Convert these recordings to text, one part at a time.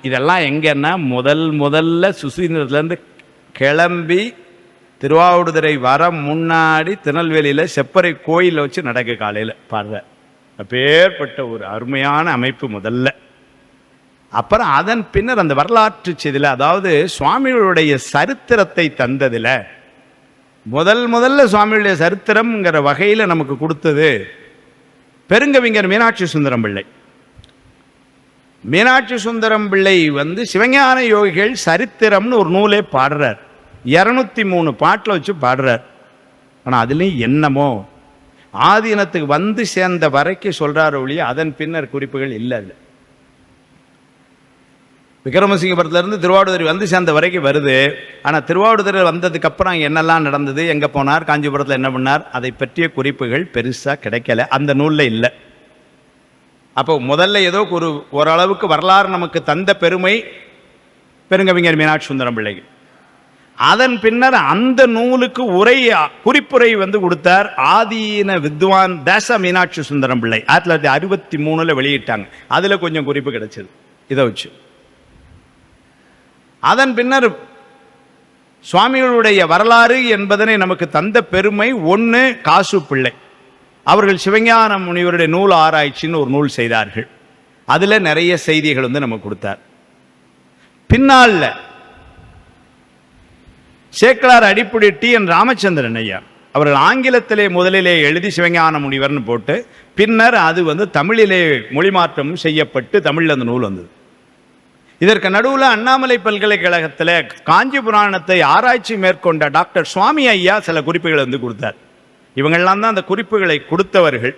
இதெல்லாம் எங்கன்னா முதல்ல சுசீந்திரத்துலேருந்து கிளம்பி திருவாவடுதுறை வர முன்னாடி திருநெல்வேலியில் செப்பறை கோயிலில் வச்சு நடக்க காலையில் பாடுற அப்பேற்பட்ட ஒரு அருமையான அமைப்பு முதல்ல. அப்புறம் அதன் பின்னர் அந்த வரலாற்று செய்தியில், அதாவது சுவாமிகளுடைய சரித்திரத்தை தந்ததில் முதல்ல சுவாமிகளுடைய சரித்திரம்ங்கிற வகையில் நமக்கு கொடுத்தது பெருங்கவிஞர் மீனாட்சி சுந்தரம் பிள்ளை. மீனாட்சி சுந்தரம் பிள்ளை சிவஞான யோகிகள் சரித்திரம்னு ஒரு நூலே பாடுறார். 203 பாட்டில் வச்சு பாடுறார். ஆனால் அதுலேயும் என்னமோ ஆதீனத்துக்கு சேர்ந்த வரைக்கும் சொல்கிறார் ஒழிய அதன் பின்னர் குறிப்புகள் இல்லை. இல்லை, விக்ரமசிங்கபுரத்துலேருந்து திருவாவடுதுறை சேர்ந்த வரைக்கும் வருது. ஆனால் திருவாவடுதுறை வந்ததுக்கப்புறம் என்னெல்லாம் நடந்தது, எங்கே போனார், காஞ்சிபுரத்தில் என்ன பண்ணார், அதை பற்றிய குறிப்புகள் பெருசாக கிடைக்கல, அந்த நூலில் இல்லை. அப்போ முதல்ல ஏதோ ஓரளவுக்கு வரலாறு நமக்கு தந்த பெருமை பெருங்கவிஞர் மீனாட்சி சுந்தரம் பிள்ளைக்கு. அதன் பின்னர் அந்த நூலுக்கு குறிப்புரை கொடுத்தார் ஆதீன வித்வான் தேச மீனாட்சி சுந்தரம் பிள்ளை. 1963 வெளியிட்டாங்க. அதில் கொஞ்சம் குறிப்பு கிடைச்சது இதை வச்சு. அதன் பின்னர் சுவாமிகளுடைய வரலாறு என்பதனை நமக்கு தந்த பெருமை ஒன்று காசு பிள்ளை. அவர்கள் சிவஞான முனிவருடைய நூல் ஆராய்ச்சின்னு ஒரு நூல் செய்தார்கள். அதில் நிறைய செய்திகள் நமக்கு கொடுத்தார். பின்னால் சேக்கலார் அடிப்படை T.N. ராமச்சந்திரன் ஐயா அவர்கள் ஆங்கிலத்திலே முதலிலே எழுதி சிவஞான முனிவர்னு போட்டு, பின்னர் அது தமிழிலே மொழிமாற்றம் செய்யப்பட்டு தமிழில் அந்த நூல் வந்தது. இதற்கு நடுவில் அண்ணாமலை பல்கலைக்கழகத்தில் காஞ்சி புராணத்தை ஆராய்ச்சி மேற்கொண்ட டாக்டர் சுவாமி ஐயா சில குறிப்புகளை கொடுத்தார். இவங்கெல்லாம் தான் அந்த குறிப்புகளை கொடுத்தவர்கள்.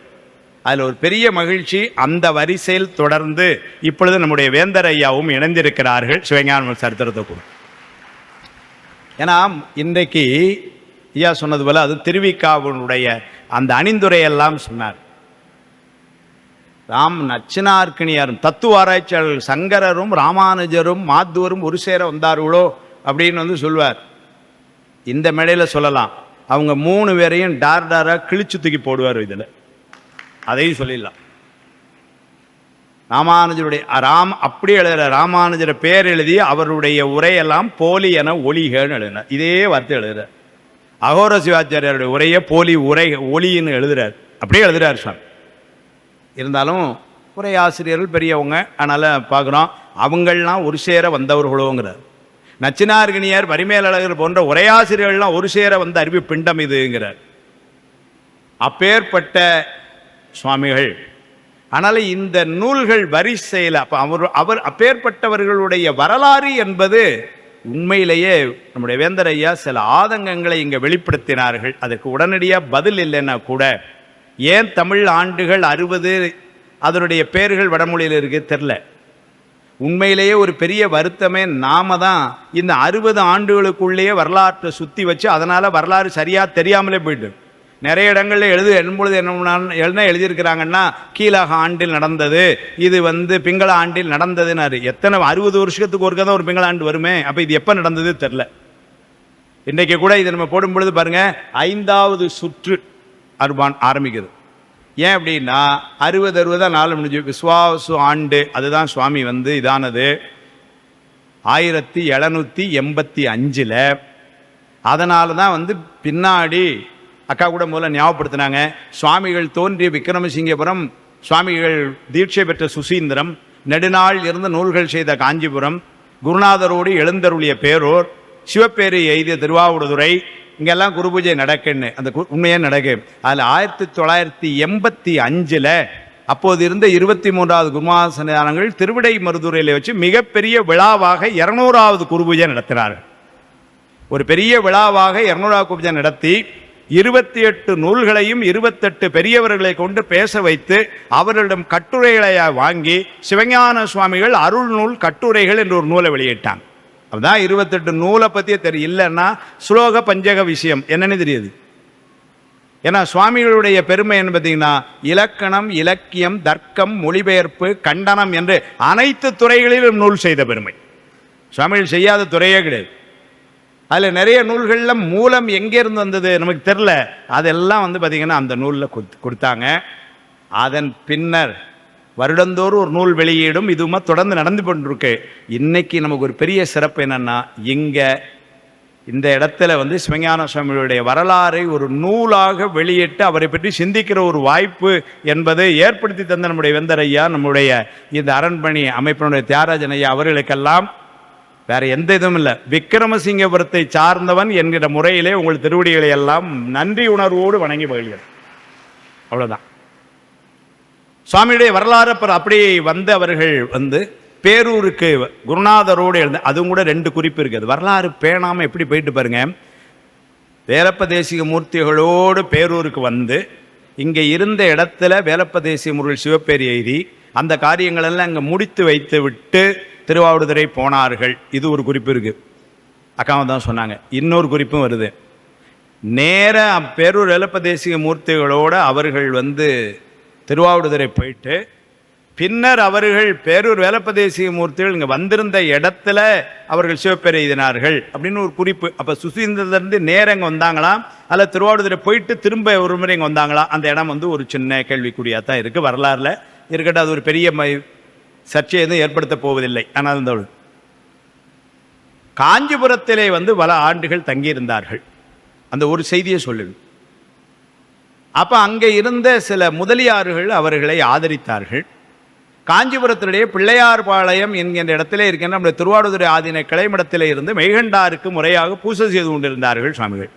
அதில் ஒரு பெரிய மகிழ்ச்சி, அந்த வரிசையில் தொடர்ந்து இப்பொழுது நம்முடைய வேந்தர் ஐயாவும் இணைந்திருக்கிறார்கள் சிவஞான சரித்திரத்தை கூட. ஏன்னா இன்றைக்கு ஐயா சொன்னது போல அது திருவிக்காவுடைய அந்த அணிந்துரையெல்லாம் சொன்னார். நச்சினார்க்கினியாரும் தத்துவ ஆராய்ச்சியாளர்கள் சங்கரரும் ராமானுஜரும் மாத்துவரும் ஒரு சேர வந்தார்களோ அப்படின்னு சொல்வார். இந்த மேடையில் சொல்லலாம், அவங்க 3 பேரையும் டாராக கிழிச்சு தூக்கி போடுவார். இதில் அதையும் சொல்லிடலாம். ராமானுஜருடைய அப்படியே எழுதுற ராமானுஜரை பேர் எழுதி அவருடைய உரையெல்லாம் போலி என ஒளிகன்னு எழுதினார். இதே வார்த்தை எழுதுறார். அகோர சிவாச்சாரியாருடைய உரையை போலி ஒளின்னு எழுதுறார். அப்படியே எழுதுறார் சார். இருந்தாலும் உரை ஆசிரியர்கள் பெரியவங்க, அதனால் பார்க்குறோம் அவங்கள்லாம் ஒரு சேர வந்தவர்களோங்கிறார். நச்சினார்கினியார் பரிமேலழகர் போன்ற உரையாசிரியர்கள்லாம் ஒரு சேர வந்த அறிவு பிண்டம் இதுங்கிறார். அப்பேற்பட்ட சுவாமிகள். ஆனால் இந்த நூல்கள் வரிசையில் அவர் அப்பேற்பட்டவர்களுடைய வரலாறு என்பது உண்மையிலேயே நம்முடைய வேந்தர் ஐயா சில ஆதங்கங்களை இங்கே வெளிப்படுத்தினார்கள். அதற்கு உடனடியாக பதில் இல்லைன்னா கூட, ஏன் தமிழ் ஆண்டுகள் 60 அதனுடைய பேர்கள் வடமொழியில் இருக்குது தெரில. உண்மையிலேயே ஒரு பெரிய வருத்தமே நாம தான் இந்த 60 ஆண்டுகளுக்குள்ளேயே வரலாற்றை சுற்றி வச்சு அதனால் வரலாறு சரியாக தெரியாமலே போயிட்டு நிறைய இடங்களில் எழுதும்பொழுது என்ன எழுதியிருக்கிறாங்கன்னா, கீழக ஆண்டில் நடந்தது, இது பிங்கள ஆண்டில் நடந்ததுன்னாரு. எத்தனை 60 வருஷத்துக்கு ஒருக்க தான் ஒரு பிங்கள ஆண்டு வருமே. அப்போ இது எப்போ நடந்தது தெரில. இன்றைக்கு கூட இது நம்ம போடும் பொழுது பாருங்கள், 5வது சுற்று ஆரம்பிக்குது. ஏன் அப்படின்னா 60 நாள் முடிஞ்சு விஸ்வாசு ஆண்டு அதுதான் சுவாமி இதானது 1785. அதனால தான் பின்னாடி அக்கா கூட முதல்ல ஞாபகப்படுத்தினாங்க, சுவாமிகள் தோன்றிய விக்ரமசிங்கபுரம், சுவாமிகள் தீட்சை பெற்ற சுசீந்திரம், நெடுநாள் இருந்த நூல்கள் செய்த காஞ்சிபுரம், குருநாதரோடு எழுந்தருளிய பேரூர், சிவப்பேரி எய்திய திருவாவடுதுறை, இங்கெல்லாம் குரு பூஜை நடக்குன்னு அந்த உண்மையே நடக்கு. அதில் 1985 அப்போது இருந்த 23வது குருமாசனங்கள் திருவிடை மருதுரையில் வச்சு மிகப்பெரிய விழாவாக 200வது குரு பூஜை நடத்தினார்கள். ஒரு பெரிய விழாவாக 200வது குரு பூஜை நடத்தி 28 நூல்களையும் 28 பெரியவர்களை கொண்டு பேச வைத்து அவர்களிடம் கட்டுரைகளை வாங்கி சிவஞான சுவாமிகள் அருள் நூல் கட்டுரைகள் என்று ஒரு நூலை வெளியிட்டாங்க. அதுதான் 28 நூலை பற்றியே தெரியும். இல்லைன்னா ஸ்லோக பஞ்சக விஷயம் என்னன்னு தெரியுது. ஏன்னா சுவாமிகளுடைய பெருமை என்ன பார்த்தீங்கன்னா, இலக்கணம், இலக்கியம், தர்க்கம், மொழிபெயர்ப்பு, கண்டனம் என்று அனைத்து துறைகளிலும் நூல் செய்த பெருமை. சுவாமிகள் செய்யாத துறையே கிடையாது. அதில் நிறைய நூல்களில் மூலம் எங்கேருந்து வந்தது நமக்கு தெரில. அதெல்லாம் பார்த்திங்கன்னா அந்த நூலில் கொடுத்தாங்க. அதன் பின்னர் வருடந்தோறும் ஒரு நூல் வெளியீடும் இதுவுமா தொடர்ந்து நடந்து கொண்டிருக்கு. இன்னைக்கு நமக்கு ஒரு பெரிய சிறப்பு என்னன்னா, இந்த இடத்துல வந்து சிவஞான சுவாமிகளுடைய வரலாறை ஒரு நூலாக வெளியிட்டு அவரை பற்றி சிந்திக்கிற ஒரு வாய்ப்பு என்பதை ஏற்படுத்தி தந்த நம்முடைய வேந்தர் ஐயா, நம்முடைய இந்த அரண்மனை அமைப்பினுடைய தியாகராஜன் ஐயா அவர்களுக்கெல்லாம் வேற எந்த இதுவும் இல்லை, விக்கிரமசிங்கபுரத்தை சார்ந்தவன் என்கிற முறையிலே உங்கள் திருவடிகளை எல்லாம் நன்றி உணர்வோடு வணங்கி மகிழ்கிறேன். அவ்வளவுதான். சுவாமியுடைய வரலாறு அப்படியே வந்து அவர்கள் வந்து பேரூருக்கு குருநாதரோடு எழுந்த, அதுவும் கூட 2 குறிப்பு இருக்குது. வரலாறு பேணாமல் எப்படி போயிட்டு பாருங்க. வேலப்ப தேசிக மூர்த்திகளோடு பேரூருக்கு வந்து இங்கே இருந்த இடத்துல வேலப்ப தேசிக முருகல் சிவப்பேரி எழுதி அந்த காரியங்களெல்லாம் அங்கே முடித்து வைத்து விட்டு திருவாவடுதுறை போனார்கள். இது ஒரு குறிப்பு இருக்குது, அக்காவை தான் சொன்னாங்க. இன்னொரு குறிப்பும் வருது. நேர பேரூர் வேலப்ப தேசிக மூர்த்திகளோடு அவர்கள் வந்து திருவாவடுதுறை போயிட்டு பின்னர் அவர்கள் பேரூர் வேலப்ப தேசிக மூர்த்திகள் இங்கே வந்திருந்த இடத்துல அவர்கள் சிவப்பேர் எழுதினார்கள் அப்படின்னு ஒரு குறிப்பு. அப்போ சுசீந்திரலேருந்து நேரம் இங்கே வந்தாங்களாம், அதில் திருவாவடுதுறை போயிட்டு திரும்ப ஒரு முறை இங்கே வந்தாங்களாம். அந்த இடம் வந்து ஒரு சின்ன கேள்விக்குறியாக தான் இருக்குது வரலாறில் இருக்கட்டும். அது ஒரு பெரிய சர்ச்சை எதுவும் ஏற்படுத்த போவதில்லை. ஆனால் இந்த காஞ்சிபுரத்திலே வந்து பல ஆண்டுகள் தங்கியிருந்தார்கள். அந்த ஒரு செய்தியை சொல்லுங்கள். அப்போ அங்கே இருந்த சில முதலியார்கள் அவர்களை ஆதரித்தார்கள். காஞ்சிபுரத்தினுடைய பிள்ளையார்பாளையம் என்கின்ற இடத்திலே இருக்கின்ற நம்முடைய திருவாவடுதுறை ஆதீன கிளைமடத்திலே இருந்து மெய்கண்டாருக்கு முறையாக பூசை செய்து கொண்டிருந்தார்கள் சுவாமிகள்.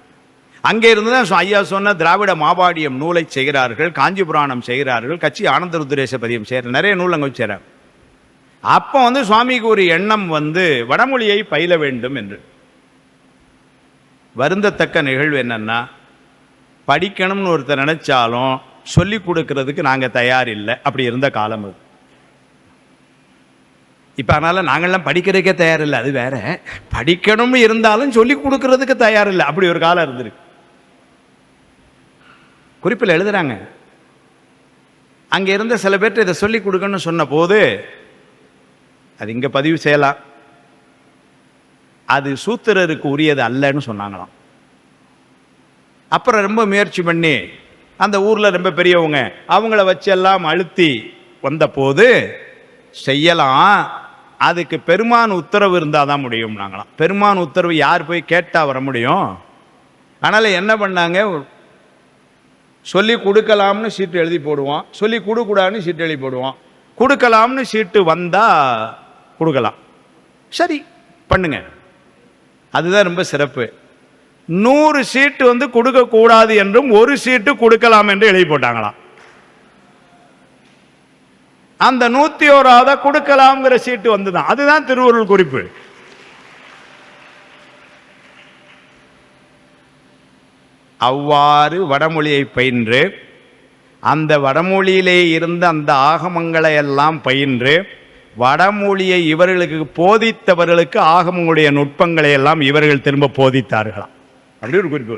அங்கே இருந்து தான் ஐயா சொன்ன திராவிட மாபாடியம் நூலை செய்கிறார்கள், காஞ்சிபுராணம் செய்கிறார்கள், கட்சி ஆனந்த ருத்ரேச பதியம் செய்கிறார், நிறைய நூல் அங்கே வச்சுறார். அப்போ வந்து சுவாமிக்கு ஒரு எண்ணம் வந்து வடமொழியை பயில வேண்டும் என்று. வருந்தத்தக்க நிகழ்வு என்னன்னா, படிக்கணும்னு ஒருத்தர் நினைச்சாலும் சொல்லி கொடுக்கறதுக்கு நாங்கள் தயார் இல்லை. அப்படி இருந்த காலம் அது. இப்போ அதனால் நாங்கள்லாம் படிக்கிறதுக்கே தயாரில்லை, அது வேற. படிக்கணும்னு இருந்தாலும் சொல்லி கொடுக்கறதுக்கு தயார் இல்லை, அப்படி ஒரு காலம் இருந்திருக்கு. குறிப்பில் எழுதுறாங்க, அங்கே இருந்த சில பேர்ட்டு இதை சொல்லி கொடுக்கணும்னு சொன்ன போது, அது இங்கே பதிவு செய்யலாம், அது சூத்திரருக்கு உரியது அல்லன்னு சொன்னாங்களாம். அப்புறம் ரொம்ப முயற்சி பண்ணி அந்த ஊரில் ரொம்ப பெரியவங்க அவங்கள வச்செல்லாம் அழுத்தி வந்த போது செய்யலாம், அதுக்கு பெருமான் உத்தரவு இருந்தால் தான் முடியும் நாங்களாம். பெருமான் உத்தரவு யார் போய் கேட்டால் வர முடியும்? அதனால் என்ன பண்ணாங்க, சொல்லி கொடுக்கலாம்னு சீட்டு எழுதி போடுவோம், சொல்லி கொடுக்கூடாதுன்னு சீட்டு எழுதி போடுவோம். கொடுக்கலாம்னு சீட்டு வந்தால் கொடுக்கலாம், சரி பண்ணுங்க, அதுதான் ரொம்ப சிறப்பு. 100 சீட்டு வந்து கொடுக்கக்கூடாது என்றும் 1 சீட்டு கொடுக்கலாம் என்று எழுதி போட்டாங்களாம். அந்த 101 கொடுக்கலாம்ங்கிற சீட்டு வந்துதான், அதுதான் திருவருள் குறிப்பு. அவ்வாறு வடமொழியை பயின்று அந்த வடமொழியிலே இருந்த அந்த ஆகமங்களை எல்லாம் பயின்று வடமொழியை இவர்களுக்கு போதித்தவர்களுக்கு ஆகமங்களுடைய நுட்பங்களை எல்லாம் இவர்கள் திரும்ப போதித்தார்களாம். அப்படி ஒரு குறிப்பு.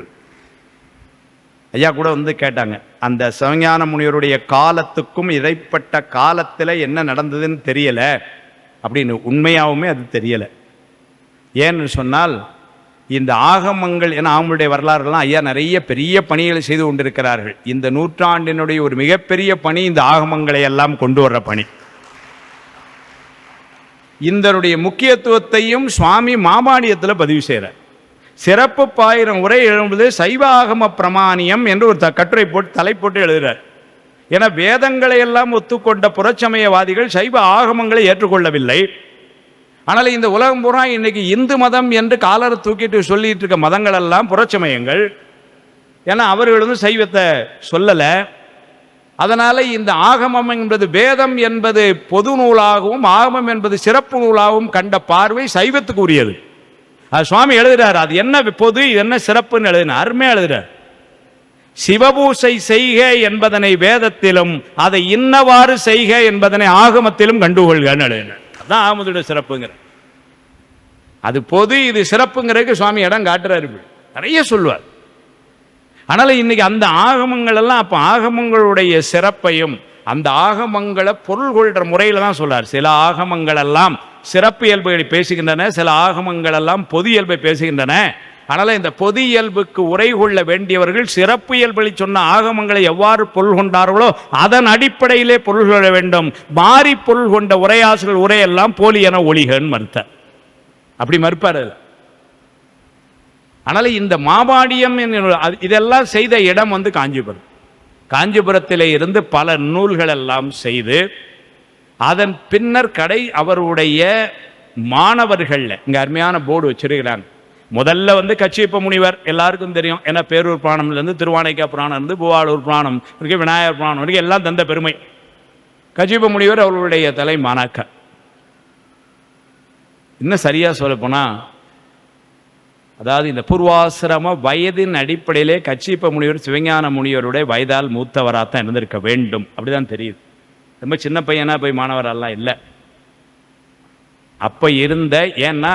ஐயா கூட வந்து கேட்டாங்க, அந்த சிவஞான முனிவருடைய காலத்துக்கும் இடைப்பட்ட காலத்தில் என்ன நடந்ததுன்னு தெரியல அப்படின்னு. உண்மையாகவுமே அது தெரியலை. ஏன்னு சொன்னால் இந்த ஆகமங்கள், ஏன்னா அவங்களுடைய வரலாறுலாம் ஐயா நிறைய பெரிய பணிகளை செய்து கொண்டிருக்கிறார்கள். இந்த நூற்றாண்டினுடைய ஒரு மிகப்பெரிய பணி இந்த ஆகமங்களை எல்லாம் கொண்டு வர்ற பணி. இதனுடைய முக்கியத்துவத்தையும் சுவாமி மாபாடியத்தில் பதிவு செய்கிறார். சிறப்பு 1000 உரை எழுதுவது சைவ ஆகம பிரமாணியம் என்று ஒரு கட்டுரை போட்டு தலை போட்டு எழுதுகிறார். ஏன்னா வேதங்களை எல்லாம் ஒத்துக்கொண்ட புறச்சமயவாதிகள் சைவ ஆகமங்களை ஏற்றுக்கொள்ளவில்லை. ஆனால் இந்த உலகம் பூரா இன்னைக்கு இந்து மதம் என்று காலரை தூக்கிட்டு சொல்லிட்டு இருக்க மதங்கள் எல்லாம் புறச்சமயங்கள். ஏன்னா அவர்கள் வந்து சைவத்தை சொல்லலை. அதனால் இந்த ஆகமம் என்பது வேதம் என்பது பொது நூலாகவும் ஆகமம் என்பது சிறப்பு நூலாகவும் கண்ட பார்வை சைவத்துக்கு உரியது. அது சுவாமி எழுதுறார், அது என்ன பொது என்ன சிறப்புன்னு எழுதினார், அருமையாக எழுதுறார். சிவபூசை செய்க என்பதனை வேதத்திலும் அதை இன்னவாறு செய்க என்பதனை ஆகமத்திலும் கண்டுகொள்கன்னு எழுதினார். அதுதான் ஆகமத்தோட சிறப்புங்கிற. அது பொது, இது சிறப்புங்கிறதுக்கு சுவாமி இடம் காட்டுறாரு, நிறைய சொல்லுவார். ஆனால் இன்னைக்கு அந்த ஆகமங்கள் எல்லாம், அப்போ ஆகமங்களுடைய சிறப்பையும் அந்த ஆகமங்களை பொருள் கொள்கிற முறையில் தான் சொல்றார். சில ஆகமங்கள் எல்லாம் சிறப்பு இயல்புகளை பேசுகின்றன, சில ஆகமங்கள் எல்லாம் பொது இயல்பை பேசுகின்றன. அதனால் இந்த பொது இயல்புக்கு உரை கொள்ள வேண்டியவர்கள் சிறப்பு இயல்பை சொன்ன ஆகமங்களை எவ்வாறு பொருள் கொண்டார்களோ அதன் அடிப்படையிலே பொருள் கொள்ள வேண்டும். மாறி பொருள் கொண்ட உரையாசிரியர் உரையெல்லாம் போலி என ஒழிகன்னு மறுத்தார். அப்படி மறுப்பார். அதனால் இந்த மாபாடியம் இதெல்லாம் செய்த இடம் வந்து காஞ்சிபுரம். காஞ்சிபுரத்திலே இருந்து பல நூல்கள் எல்லாம் செய்து அதன் பின்னர் அவருடைய மாணவர்கள் இங்கே அருமையான போர்டு வச்சிருக்கிறாங்க. முதல்ல வந்து கச்சியப்ப முனிவர் எல்லாருக்கும் தெரியும். ஏன்னா பேரூர் புராணம்லேருந்து திருவானைக்கா புராணம் இருந்து பூவாளூர் புராணம் வரைக்கும் விநாயகர் புராணம் வரைக்கும் எல்லாம் தந்த பெருமை. கச்சியப்ப முனிவர் அவர்களுடைய தலை மாணாக்கர். இன்னும் சரியாக சொல்லப்போனால் அதாவது இந்த பூர்வாசிரம வயதின் அடிப்படையிலே கச்சியப்ப முனிவர் சிவஞான முனிவருடைய வயதால் மூத்தவராகத்தான் இருந்திருக்க வேண்டும். அப்படிதான் தெரியுது. ரொம்ப சின்ன பையனா போய் மாணவரெல்லாம் இல்லை. அப்போ இருந்த ஏன்னா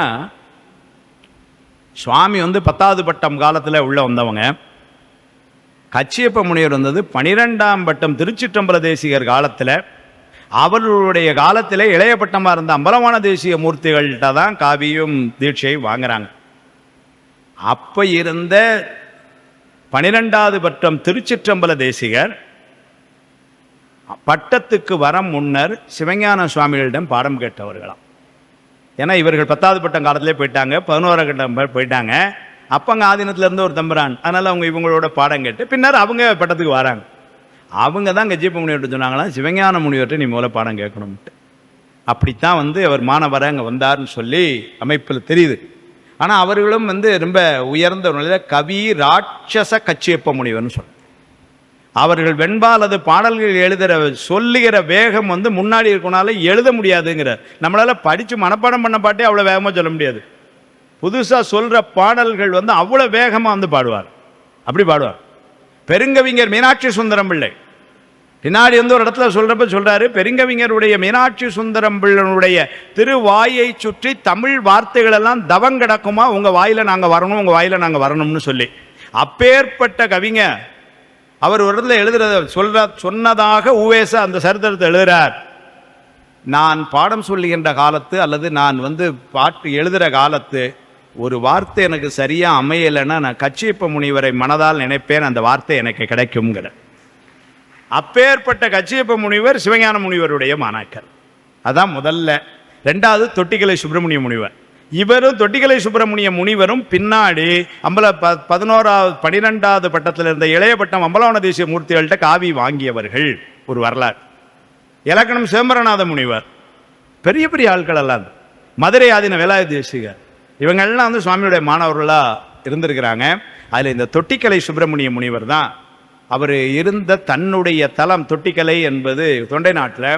சுவாமி வந்து 10வது பட்டம் காலத்தில் உள்ள வந்தவங்க. கச்சியப்ப முனிவர் வந்தது 12ஆம் பட்டம் திருச்சிற்றம்பல தேசிகர் காலத்தில். அவர்களுடைய காலத்தில் இளைய பட்டமாக இருந்த அம்பலவான தேசிய மூர்த்திகள்கிட்ட தான் காவியும் தீட்சையும் வாங்குறாங்க. அப்போ இருந்த 12வது பட்டம் திருச்சிற்றம்பல தேசிகர் பட்டத்துக்கு வர முன்னர் சிவஞான சுவாமிகளிடம் பாடம் கேட்டவர்களாம். ஏன்னா இவர்கள் 10வது பட்டம் காலத்திலே போயிட்டாங்க, 11ஆம் கட்டம் போயிட்டாங்க. அப்போ அங்கே ஆதீனத்திலேருந்து ஒரு தம்புரான். அதனால் அவங்க இவங்களோட பாடம் கேட்டு பின்னர் அவங்க பட்டத்துக்கு வராங்க. அவங்க தான் கச்சியப்ப முனிவர்கிட்ட சொன்னாங்களாம், சிவஞான முனிவர்கிட்ட நீ முதல்ல பாடம் கேட்கணும்ட்டு. அப்படித்தான் வந்து அவர் மாணவரை அங்கே வந்தார்னு சொல்லி அமைப்பில் தெரியுது. ஆனால் அவர்களும் வந்து ரொம்ப உயர்ந்த நிலையில் கவி ராட்சச கச்சியப்ப முனிவர்னு சொல்கிறார். அவர்கள் வெண்பால் அது பாடல்கள் எழுதுகிற சொல்லுகிற வேகம் வந்து முன்னாடி இருக்கனால எழுத முடியாதுங்கிறார். நம்மளால் படித்து மனப்பாடம் பண்ண பாட்டே அவ்வளோ வேகமாக சொல்ல முடியாது. புதுசாக சொல்கிற பாடல்கள் வந்து அவ்வளோ வேகமாக வந்து பாடுவார். அப்படி பாடுவார். பெருங்கவிஞர் மீனாட்சி சுந்தரம் பிள்ளை பின்னாடி வந்து ஒரு இடத்துல சொல்கிறப்ப சொல்கிறாரு, பெருங்கவிஞருடைய மீனாட்சி சுந்தரம் பிள்ளைனுடைய திருவாயை சுற்றி தமிழ் வார்த்தைகளெல்லாம் தவம் கிடக்குமா, உங்கள் வாயில் நாங்கள் வரணும், உங்கள் வாயில் நாங்கள் வரணும்னு சொல்லி. அப்பேற்பட்ட கவிஞர் அவர் ஒரு இடத்துல எழுதுறத சொன்னதாக உவேச அந்த சரித்திரத்தை எழுதுகிறார். நான் பாடம் சொல்லுகின்ற காலத்து அல்லது நான் வந்து பாட்டு எழுதுகிற காலத்து ஒரு வார்த்தை எனக்கு சரியாக அமையலைன்னா நான் கச்சியப்ப முனிவரை மனதால் நினைப்பேன், அந்த வார்த்தை எனக்கு கிடைக்கும்ங்கிற. அப்பேற்பட்ட கச்சியப்ப முனிவர் சிவஞான முனிவருடைய மாணாக்கர். அதான் முதல்ல. 2வது தொட்டிக்கலை சுப்பிரமணிய முனிவர். இவரும் தொட்டிக்கலை சுப்பிரமணிய முனிவரும் பின்னாடி 11வது 12வது பட்டத்தில் இருந்த இளைய பட்டம் அம்பலவான தேசிய மூர்த்திகள்கிட்ட காவி வாங்கியவர்கள். ஒரு வரலாறு. இலக்கணம் சிதம்பரநாத முனிவர். பெரிய பெரிய ஆட்கள் எல்லாம் மதுரை ஆதீன வேலாயுத தேசிகர் இவங்கள்லாம் வந்து சுவாமியுடைய மாணவர்களாக இருந்திருக்கிறாங்க. அதில் இந்த தொட்டிக்கலை சுப்பிரமணிய முனிவர் தான் அவர் இருந்த தன்னுடைய தலம். தொட்டிக்கலை என்பது தொண்டை நாட்டில்.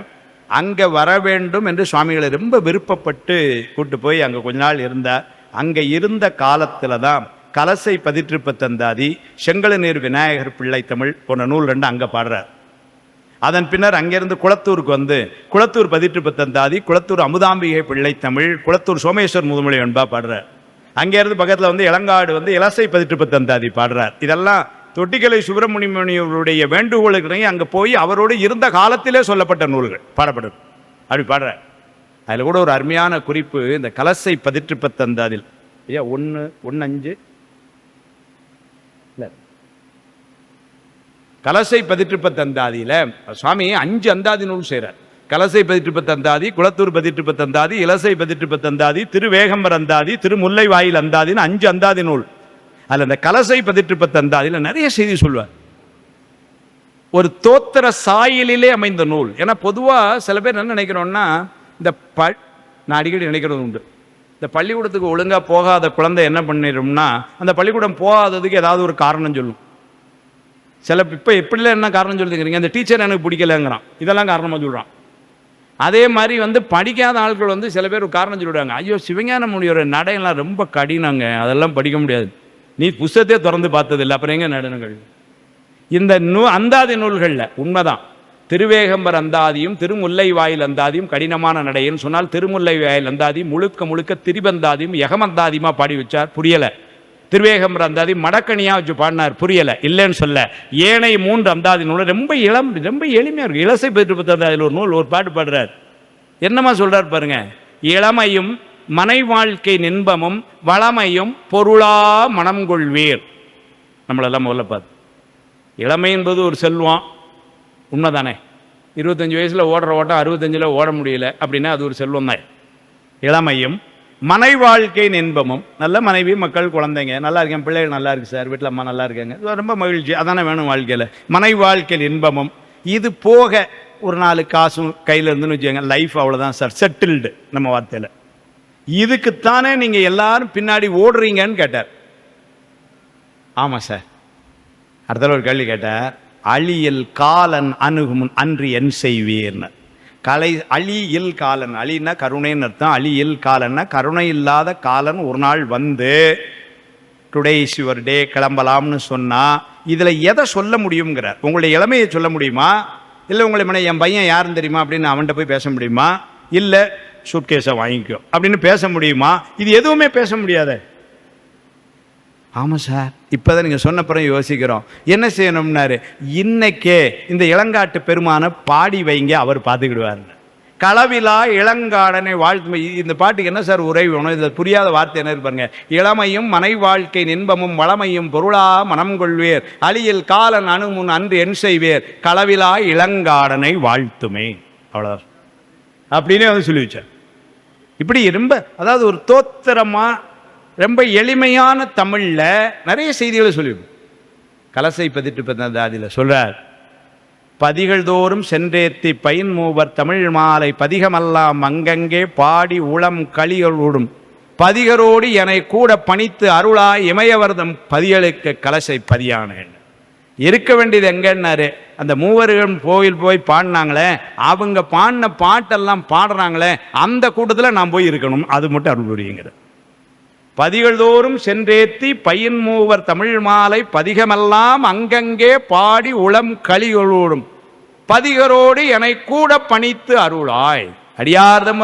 அங்கே வர வேண்டும் என்று சுவாமிகளை ரொம்ப விருப்பப்பட்டு கூட்டு போய் அங்கே கொஞ்ச நாள் இருந்தார். அங்கே இருந்த காலத்தில் தான் கலசை பதிற்றுப்பத்தந்தாதி, செங்கழுநீர் விநாயகர் பிள்ளை தமிழ் போன்ற நூல் 2 அங்கே பாடுறார். அதன் பின்னர் அங்கேருந்து குளத்தூருக்கு வந்து குளத்தூர் பதிற்றுப்பத்தந்தாதி, குளத்தூர் அமுதாம்பிகை பிள்ளை தமிழ், குளத்தூர் சோமேஸ்வர் முதுமொழி என்பா பாடுறார். அங்கேருந்து பக்கத்தில் வந்து இளங்காடு வந்து இலசை பதிற்றுப்பத்தந்தாதி பாடுறார். இதெல்லாம் தொட்டிக்கலை சுப்பிரமணியனுடைய வேண்டுகோளுக்கு அங்கே போய் அவரோடு இருந்த காலத்திலே சொல்லப்பட்ட நூல்கள் பாடப்படும். அப்படி பாடுற. அதில் கூட ஒரு அருமையான குறிப்பு, இந்த கலசை பதிற்றுப்பத்தந்தாதில் ஐயா 1:5 இல்லை, கலசை பதிற்றுப்பத்தந்தாதியில் சுவாமி 5 அந்தாதி நூல் செய்கிறார். கலசை பதிற்றுப்பத்தந்தாதி, குளத்தூர் பதிற்றுப்பத்தந்தாதி, இலசை பதிற்றுப்பத்தந்தாதி, திருவேகம்பர் அந்தாதி, திருமுல்லை வாயில் அந்தாதின்னு 5 அந்தாதி நூல். அதில் அந்த கலசை பதிற்றுப்பத்தந்தாதியில் நிறைய செய்தி சொல்வார். ஒரு தோத்திர சாயலிலே அமைந்த நூல். ஏன்னா பொதுவாக சில பேர் என்ன நினைக்கிறோன்னா, இந்த நான் அடிக்கடி நினைக்கிறது உண்டு, இந்த பள்ளிக்கூடத்துக்கு ஒழுங்காக போகாத குழந்தை என்ன பண்ணிடும்னா அந்த பள்ளிக்கூடம் போகாததுக்கு ஏதாவது ஒரு காரணம் சொல்லும். சில இப்போ எப்படிலாம் என்ன காரணம் சொல்லிக்கிறீங்க, அந்த டீச்சர் எனக்கு பிடிக்கலைங்கிறான், இதெல்லாம் காரணமாக சொல்கிறான். அதே மாதிரி வந்து படிக்காத ஆட்கள் வந்து சில பேர் ஒரு காரணம் சொல்லிவிடுவாங்க, ஐயோ சிவஞான முனிவர் நடையெல்லாம் ரொம்ப கடினங்க, அதெல்லாம் படிக்க முடியாது, நீ புஸ்தகத்தையே திறந்து பார்த்ததில்லை, அப்புறம் எங்கே நடனங்கள். இந்த அந்தாதி நூல்களில் உண்மைதான். திருவேகம்பர் அந்தாதியும் திருமுல்லை வாயில் அந்தாதியும் கடினமான நடைன்னு சொன்னால், திருமுல்லை வாயில் அந்தாதி முழுக்க முழுக்க திரிபந்தாதியும் யகமந்தாதியுமா பாடி வச்சார், புரியலை. திருவேகம்பர் அந்தாதி மடக்கணியாக வச்சு பாடினார், புரியலை. இல்லைன்னு சொல்ல. ஏனை 3 அந்தாதி நூல் ரொம்ப எளிமையாக இருக்கும். இலசை பதிற்றுப்பத்தந்தாதியில் ஒரு நூல் ஒரு பாட்டு பாடுறார். என்னமா சொல்கிறார் பாருங்க, இளமையும் மனை வாழ்க்கை இன்பமும் வளமையும் பொருளா மனம் கொள்வீர். நம்மளெல்லாம் முதல்ல பார்த்து, இளமை என்பது ஒரு செல்வம், உண்மைதானே? 25 வயசில் ஓடுற ஓட்டம் 65 ஓட முடியல அப்படின்னா அது ஒரு செல்வம் தான். இளமையும் மனை வாழ்க்கை இன்பமும், நல்ல மனைவி, மக்கள், குழந்தைங்க நல்லா இருக்கேன், பிள்ளைகள் நல்லா இருக்கு சார், வீட்டில் அம்மா நல்லா இருக்காங்க, ரொம்ப மகிழ்ச்சி, அதானே வேணும் வாழ்க்கையில். மனை வாழ்க்கை இன்பமும், இது போக ஒரு 4 காசும் கையில் இருந்துன்னு வச்சுக்கோங்க, லைஃப் அவ்வளோதான் சார், செட்டில்டு நம்ம வார்த்தையில். இதுக்குத்தானே நீங்கள் எல்லாரும் பின்னாடி ஓடுறீங்கன்னு கேட்டார். ஆமாம் சார். அடுத்த ஒரு கேள்வி கேட்டார், அழியல் காலன் அணுகும் அன்று என் செய்வீர்னு. அழியில் காலன், அழின்னா கருணைன்னு அர்த்தம், அழியில் காலன்னா கருணை இல்லாத காலன் ஒரு நாள் வந்து டுடே இஸ் யுவர் டே கிளம்பலாம்னு சொன்னால் இதில் எதை சொல்ல முடியுங்கிறார்? உங்களுடைய இளமையை சொல்ல முடியுமா? இல்லை உங்களை என் பையன் யாருன்னு தெரியுமா அப்படின்னு அவன்கிட்ட போய் பேச முடியுமா? இல்லை சூட்கேஸை வாங்கிக்கோ அப்படின்னு பேச முடியுமா? இது எதுவுமே பேச முடியாது. ஆமாம் சார், இப்போ தான் நீங்கள் சொன்னப்புறம் யோசிக்கிறோம் என்ன செய்யணும்னாரு. இன்னைக்கே இந்த இளங்காட்டு பெருமானை பாடி வைங்க, அவர் பார்த்துக்கிடுவார். களவிலா இளங்காடனை வாழ்த்து. இந்த பாட்டுக்கு என்ன சார் உரை வேணும்? இதில் புரியாத வார்த்தை என்ன இருப்பாருங்க. இளமையும் மனை வாழ்க்கை இன்பமும் வளமையும் பொருளா மனம் கொள்வேர், அழியில் காலன் அணுமுன் அன்று என் செய்வேர், களவிலா இளங்காடனை வாழ்த்துமே. அவ்வளோதான் அப்படின்னே வந்து சொல்லி வச்சார். இப்படி ரொம்ப, அதாவது ஒரு தோத்திரமாக ரொம்ப எளிமையான தமிழில் நிறைய செய்திகளை சொல்லிவிடும். கலசை பதிட்டு பதில் சொல்றார், பதிகள் தோறும் சென்றேத்தி பயின் மூவர் தமிழ் மாலை பதிகமெல்லாம் அங்கங்கே பாடி உளம் களியொடும் பதிகரோடு என்னை கூட பணித்து அருளாய் இமயவர்தம் பதிகளுக்கு கலசை பதியானேன். இருக்க வேண்டியது எங்கன்னாரு, அந்த மூவர்கள் கோயில் போய் பாடினாங்களே, அவங்க பாடின பாட்டெல்லாம் பாடுறாங்களே, அந்த கூட்டத்தில் நான் போய் இருக்கணும். அது மட்டும் அருள் புரியுங்கிற. பதிகள் தோறும் சென்றேத்தி பயின் மூவர் தமிழ் மாலை பதிகமெல்லாம் அங்கங்கே பாடி உளம் களியொழுடும் பதிகரோடு என்னை கூட பணித்து அருளாய் அடியார்தம்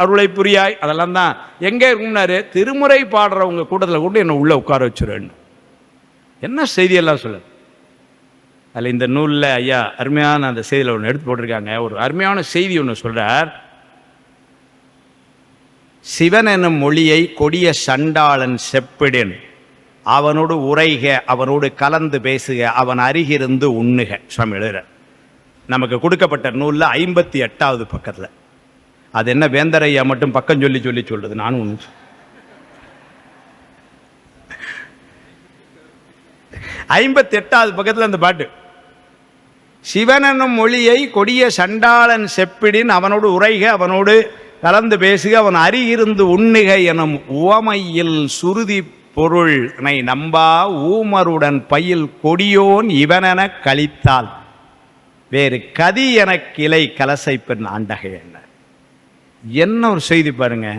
அருளை புரியாய். அதெல்லாம் தான் எங்கே இருக்கும்னாரு, திருமுறை பாடுறவங்க கூட்டத்தில் கூட என்னை உள்ள உட்கார வச்சுருன்னு. என்ன செய்தியெல்லாம் சொல்ல. அதில் இந்த நூலில் ஐயா அருமையான அந்த செய்தியில் ஒன்று எடுத்து போட்டிருக்காங்க. ஒரு அருமையான செய்தி ஒன்று சொல்கிறார். சிவன் என்னும் மொழியை கொடிய சண்டாளன் செப்பிடின் அவனோடு உரைக, அவனோடு கலந்து பேசுக, அவன் அருகிருந்து உண்ணுக. சுவாமி எழுதுற நமக்கு கொடுக்கப்பட்ட நூலில் 58வது பக்கத்தில். அது என்ன வேந்தரையா மட்டும் பக்கம் சொல்லி சொல்லி சொல்றது, நானும் ஒன்று 58வது பக்கத்தில் அந்த பாட்டு. சிவன் என்னும் மொழியை கொடிய சண்டாளன் செப்பிடின் அவனோடு உரைக, அவனோடு கலந்து பேசுக, அவன் அருகிருந்து உண்ணுக எனும் உவமையில் சுருதி பொருள் நம்பா ஊமருடன் பயில் கொடியோன் இவனென கழித்தால் வேறு கதி என கிளை கலசை பெண் ஆண்டகை. என்ன ஒரு செய்தி பாருங்க.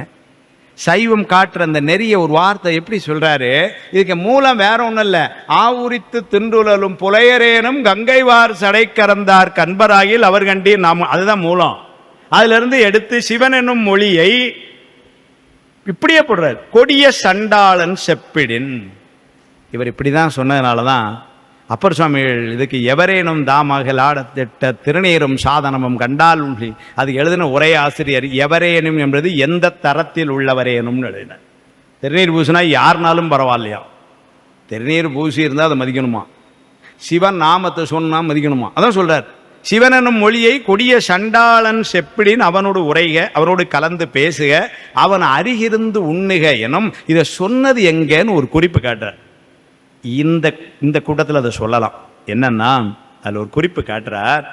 சைவம் காட்டுற அந்த நெறிய ஒரு வார்த்தை எப்படி சொல்றாரு. இதுக்கு மூலம் வேற ஒன்றும் இல்லை. ஆவுரித்து தின்றுழலும் புலையரேனும் கங்கைவார் சடை கறந்தார் கண்பராகில் அவர் கண்டீர் நாம், அதுதான் மூலம். அதுல இருந்து எடுத்து சிவன் என்னும் மொழியை இப்படியே போடுறார், கொடிய சண்டாளன் செப்பிடின். இவர் இப்படிதான் சொன்னதுனாலதான் அப்பர் சுவாமிகள் இதுக்கு எவரேனும் தாமகள் ஆடத்திட்ட திருநீரும் சாதனமும் கண்டால் அது எழுதின உரை ஆசிரியர் எவரேனும் என்பது எந்த தரத்தில் உள்ளவரேனும் எழுதினார். திருநீர் பூசினா யாருனாலும் பரவாயில்லையா, திருநீர் பூசி இருந்தால் அதை மதிக்கணுமா, சிவன் நாமத்தை சொன்னா மதிக்கணுமா, அதான் சொல்றார். சிவன் என்னும் மொழியை கொடிய சண்டாளன் செப்பிடின் அவனோடு உரைக, அவனோடு கலந்து பேசுக, அவன் அருகிருந்து உண்ணுக எனும். இதை சொன்னது எங்கன்னு ஒரு குறிப்பு காட்டுறார். இந்த கூட்டத்தில் அதை சொல்லலாம். என்னன்னா அதில் ஒரு குறிப்பு காட்டுறார்.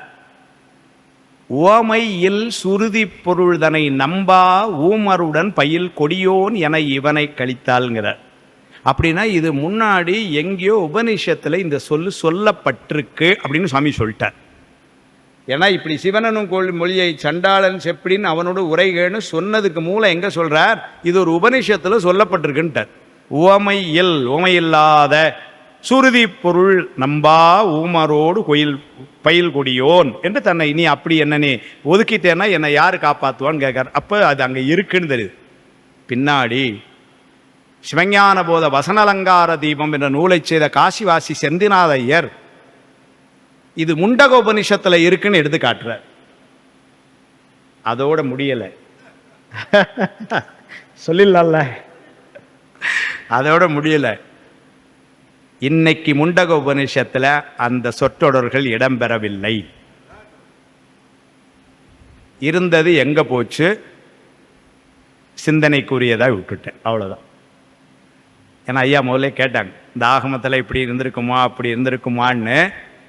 ஓமையில் சுருதி பொருள்தனை நம்பா ஊமருடன் பயில் கொடியோன் என இவனை கழித்தாள்ங்கிறார். அப்படின்னா இது முன்னாடி எங்கேயோ உபநிஷத்தில் இந்த சொல்லப்பட்டிருக்கு அப்படின்னு சுவாமி சொல்லிட்டார். ஏன்னா இப்படி சிவனனும் மொழியை சண்டாளன் செப்பிடின்னு அவனோட உரைகன்னு சொன்னதுக்கு மூலம் எங்கே சொல்கிறார், இது ஒரு உபநிஷத்தில் சொல்லப்பட்டிருக்குன்ட்டார். உவமையில்லாத சுருதி பொருள் நம்பா ஊமரோடு பயில் கொடியோன் என்று தன்னை நீ அப்படி என்ன நீ ஒதுக்கிட்டேன்னா என்னை யார் காப்பாற்றுவான்னு கேட்கார். அப்போ அது அங்கே இருக்குன்னு தெரியுது. பின்னாடி சிவஞான போத வசனலங்கார தீபம் என்ற நூலை செய்த காசிவாசி செந்திநாத ஐயர் இது முண்டக உபனிஷத்தில் இருக்குன்னு எடுத்து காட்டுறார். அதோட முடியலை. சொல்லிடலாம்ல, அதோட முடியல. இன்னைக்கு முண்டக உபநிஷத்துல அந்த சொற்றொடர்கள் இடம்பெறவில்லை. இருந்தது எங்க போச்சு, சிந்தனைக்குரியதாக விட்டுட்டேன், அவ்வளோதான். ஏன்னா ஐயா முதல்ல கேட்டாங்க, இந்த ஆகமத்தில் இப்படி இருந்திருக்குமா அப்படி இருந்திருக்குமான்னு.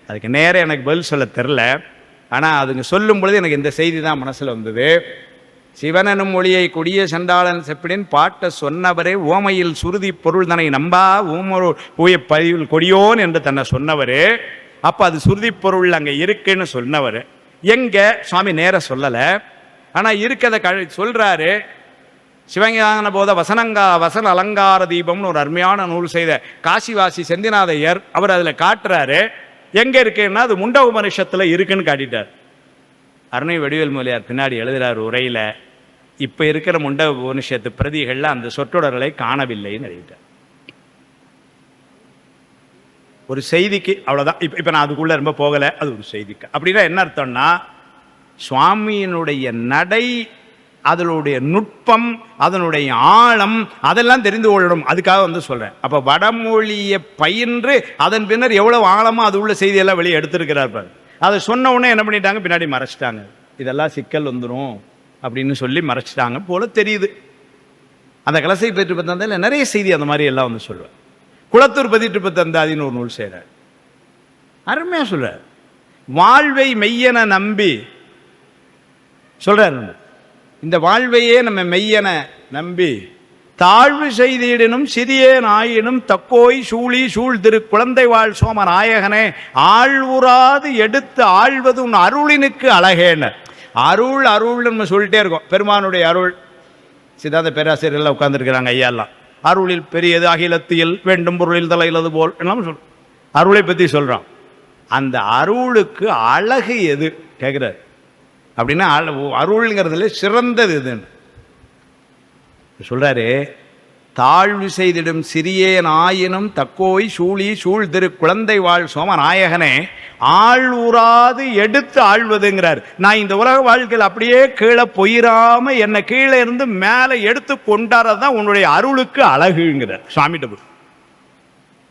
அதுக்கு நேரம் எனக்கு பதில் சொல்ல தெரில. ஆனால் அதுங்க சொல்லும் பொழுது எனக்கு இந்த செய்தி தான் மனசில் வந்தது. சிவனனும் மொழியை கொடிய சண்டாளன் செப்பிடின் பாட்ட சொன்னவரே ஓமையில் சுருதி பொருள் தன்னை நம்பா ஊமொரு பூய பதிவில் கொடியோன் என்று தன்னை சொன்னவர். அப்போ அது சுருதி பொருள் அங்கே இருக்குன்னு சொன்னவர். எங்கே சுவாமி நேர சொல்லலை, ஆனால் இருக்கதை சொல்கிறாரு. சிவஞான போத வசன அலங்கார தீபம்னு ஒரு அருமையான நூல் செய்த காசிவாசி செந்திநாதையர் அவர் அதில் காட்டுறாரு. எங்கே இருக்குன்னா அது முண்ட உபனிஷத்தில் இருக்குன்னு காட்டிட்டார். அருணை வடிவேல் மொழியார் பின்னாடி எழுதுகிறார் உரையில், இப்போ இருக்கிற முண்ட உபனிஷத்து பிரதிகளில் அந்த சொற்றொடர்களை காணவில்லைன்னு எழுதிட்டார். ஒரு செய்திக்கு அவ்வளோதான். இப்போ நான் அதுக்குள்ளே ரொம்ப போகலை, அது ஒரு செய்திக்கு. அப்படின்னா என்ன அர்த்தம்னா, சுவாமியினுடைய நடை, அதனுடைய நுட்பம், அதனுடைய ஆழம், அதெல்லாம் தெரிந்து கொள்ளணும். அதுக்காக சொல்கிறேன். அப்போ வடமொழியை பயின்று அதன் பின்னர் எவ்வளோ ஆழமாக அது உள்ள செய்தியெல்லாம் வெளியே எடுத்திருக்கிறார் பாரு. அதை சொன்ன உடனே என்ன பண்ணிட்டாங்க, பின்னாடி மறைச்சிட்டாங்க. இதெல்லாம் சிக்கல் வந்துடும் அப்படின்னு சொல்லி மறைச்சிட்டாங்க போல தெரியுது. அந்த கலசை பெற்று பத்தந்தால் நிறைய செய்தி அந்த மாதிரி எல்லாம் சொல்லுவேன். குளத்தூர் பதிட்டு பத்தந்தாதின்னு ஒரு நூல் செய்கிறார், அருமையாக சொல்கிறார். வாழ்வை மெய்யென நம்பி சொல்கிறார். இந்த வாழ்வையே நம்ம மெய்யென நம்பி தாழ்வு செய்திடனும் சிறியேன் ஆயினும் தக்கோய் சூழி சூழ் திரு குழந்தை வாழ் சோம நாயகனே ஆழ்வுறாது எடுத்து ஆழ்வது உன் அருளினுக்கு அழகேன. அருள் அருள் நம்ம சொல்லிட்டே இருக்கோம். பெருமானுடைய அருள், சித்தாந்த பேராசிரியர்கள் உட்கார்ந்துருக்கிறாங்க ஐயாலாம். அருளில் பெரியது அகிலத்தியில் வேண்டும் பொருளில் தலையிலது போல் எல்லாம் சொல் அருளை பற்றி சொல்கிறோம். அந்த அருளுக்கு அழகு எது கேட்குறாரு. அப்படின்னா அருள்ங்கிறதுல சிறந்தது எதுன்னு சொல்றாரு. தாழ்வு செய்திடும் சிறியேன் ஆயினும் தக்கோய் சூழி சூழ் திரு குழந்தை வாழ் சோம நாயகனே ஆழ்வுறாது எடுத்து ஆழ்வதுங்கிறார். நான் இந்த உலக வாழ்க்கையில் அப்படியே கீழே போயிடாம என்னை கீழே இருந்து மேலே எடுத்து கொண்டாரதான் உன்னுடைய அருளுக்கு அழகுங்கிறார் சுவாமிகிட்ட.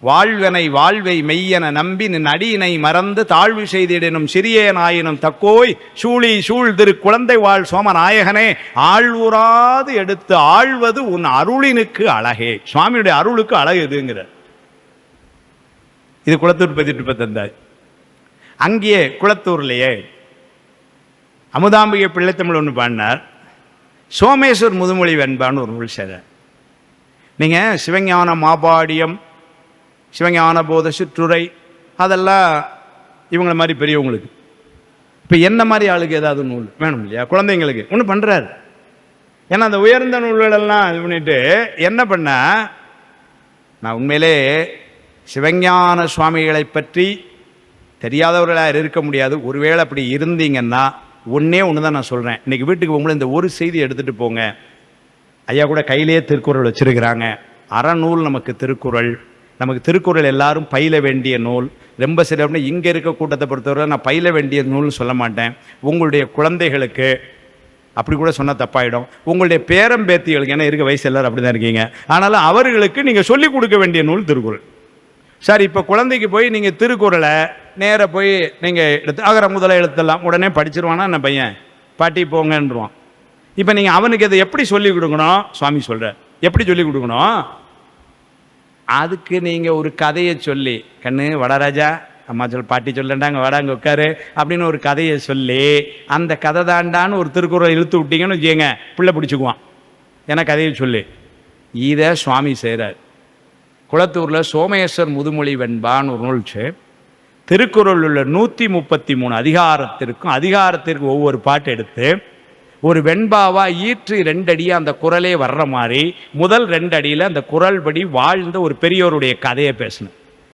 வாழ்வனை வாழ்வை மெய்யென நம்பி நின் அடியினை மறந்து தாழ்வு செய்திடனும் சிறியேனாயினும் தக்கோய் சூழி சூழ் திரு குழந்தை வாழ் சோம நாயகனே ஆழ்வுறாது எடுத்து ஆழ்வது உன் அருளினுக்கு அழகே. சுவாமியுடைய அருளுக்கு அழகு எதுங்கிறார். இது குளத்தூர் பதிட்டு தந்தாய். அங்கேயே குளத்தூர்லேயே அமுதாம்பிகை பிள்ளைத்தமிழ் ஒன்று பாடினார். சோமேஸ்வர் முதுமொழி வெண்பான்னு ஒரு நூல் செய்தார். நீங்கள் சிவஞான மாபாடியம், சிவஞான போத சிற்றுரை, அதெல்லாம் இவங்கள மாதிரி பெரியவங்களுக்கு. இப்போ என்ன மாதிரி ஆளுக்கு ஏதாவது நூல் வேணும் இல்லையா, குழந்தைங்களுக்கு ஒன்று பண்ணுறாரு. ஏன்னா அந்த உயர்ந்த நூல்களெல்லாம் இது பண்ணிட்டு என்ன பண்ண, நான் உண்மையிலே சிவஞான சுவாமிகளை பற்றி தெரியாதவர்களாக இருக்க முடியாது. ஒருவேளை அப்படி இருந்தீங்கன்னா ஒன்றே ஒன்று தான் நான் சொல்கிறேன். இன்றைக்கி வீட்டுக்கு போகும்போது இந்த ஒரு செய்தி எடுத்துகிட்டு போங்க. ஐயா கூட கையிலேயே திருக்குறள் வச்சுருக்கிறாங்க. அறநூல் நமக்கு திருக்குறள். நமக்கு திருக்குறள் எல்லாரும் பயில வேண்டிய நூல். ரொம்ப சில இங்கே இருக்க கூட்டத்தை பொறுத்தவரை நான் பயில வேண்டிய நூல்னு சொல்ல மாட்டேன். உங்களுடைய குழந்தைகளுக்கு அப்படி கூட சொன்னால் தப்பாயிடும். உங்களுடைய பேரம்பேத்திகளுக்கு, ஏன்னா இருக்க வயசு எல்லாரும் அப்படி தான் இருக்கீங்க, ஆனாலும் அவர்களுக்கு நீங்கள் சொல்லிக் கொடுக்க வேண்டிய நூல் திருக்குறள். சார் இப்போ குழந்தைக்கு போய் நீங்கள் திருக்குறளை நேராக போய் நீங்கள் எடுத்து அகர முதல எழுத்தெல்லாம் உடனே படிச்சிருவானா என்ன பையன், பாட்டி போங்கன்றான். இப்போ நீங்கள் அவனுக்கு அதை எப்படி சொல்லிக் கொடுக்கணும், சுவாமி சொல்கிற எப்படி சொல்லிக் கொடுக்கணும், அதுக்கு நீங்கள் ஒரு கதையை சொல்லி, கண்ணு வடராஜா அம்மா பாட்டி சொல்லண்டாங்க வாடா அங்கே உட்காரு அப்படின்னு ஒரு கதையை சொல்லி, அந்த கதை தாண்டான்னு ஒரு திருக்குறள் இழுத்து விட்டீங்கன்னு வச்சுக்கோங்க, பிள்ளை பிடிச்சிக்குவான். ஏன்னா கதையை சொல்லி இதை சுவாமி செய்கிறார். குளத்தூரில் சோமேஸ்வர் முதுமொழி வெண்பான்னு ஒரு நூல்ச்சு. திருக்குறள் உள்ள 133 அதிகாரத்திற்கு ஒவ்வொரு பாட்டு எடுத்து ஒரு வெண்பாவா ஈற்று 2 அடியாக அந்த குறளே வர்ற மாதிரி முதல் 2 அடியில் அந்த குறள் படி வாழ்ந்த ஒரு பெரியோருடைய கதையை பேசணும்.